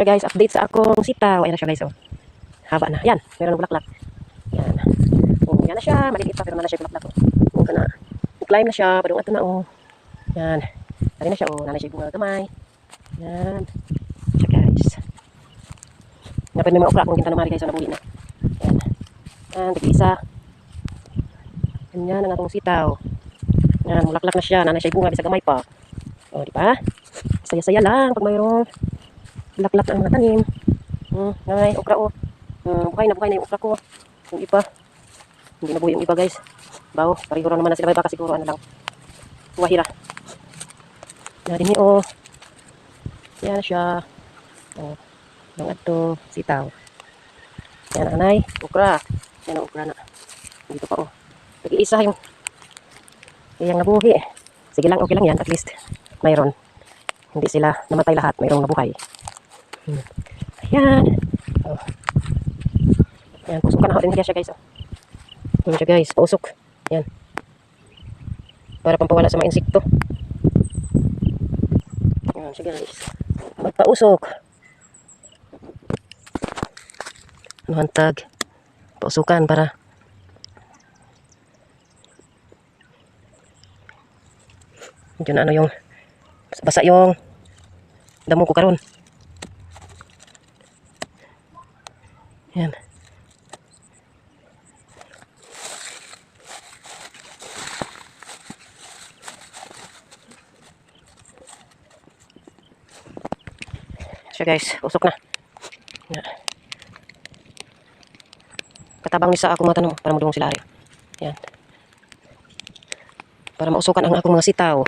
So guys, update sa akong sitaw. Ayan na siya guys, oh. Haba na. Yan, meron ng bulaklak. Yan. Oh, yan na siya. Maliliit pa pero na siya bulaklak. Oh, kana. I-climb na siya. Padung ato na, oh. Yan. Tari na siya, oh. Nana siya bunga gamay. Yan. Siya guys. Napin may mga okra kung kinta na mari guys, so nabuhi na. Yan. Yan, tig-isa. Yan ang atong sitaw. Yan, bulaklak na siya. Nana siya bunga, bisa gamay pa. Oh, di ba? Saya-saya lang pag mayroong bulaklak ang mga tanim. Ngay, okra, oh. Buhay na yung okra ko. Yung iba. Hindi nabuhay yung iba guys. Bawo, pariho lang naman na sila. Baka siguro ano lang. Wahira. Yan din oh. Yan siya. Oh. Yung ato sitaw. Yan anay. Okra. Yan ang okra na. Dito pa oh. Nag-iisa yung nabuhi. Sige lang, okay lang yan. At least mayroon. Hindi sila namatay lahat. Mayroong nabuhay. Ayan. Oh. Ayan, pusukan ako din siya guys. Oh. Ayan siya guys, pausok. Ayan. Para pampawala sa mga insekto. Ayan siya guys. Magpausok. Ano hantag? Pausukan para medyo na ano yung basa yung damo ko karon. Ayan. So guys, usok na. Katabang ni sa ako mga tanong para madungong sila rin. Yan. Para mausukan ang akong mga sitaw.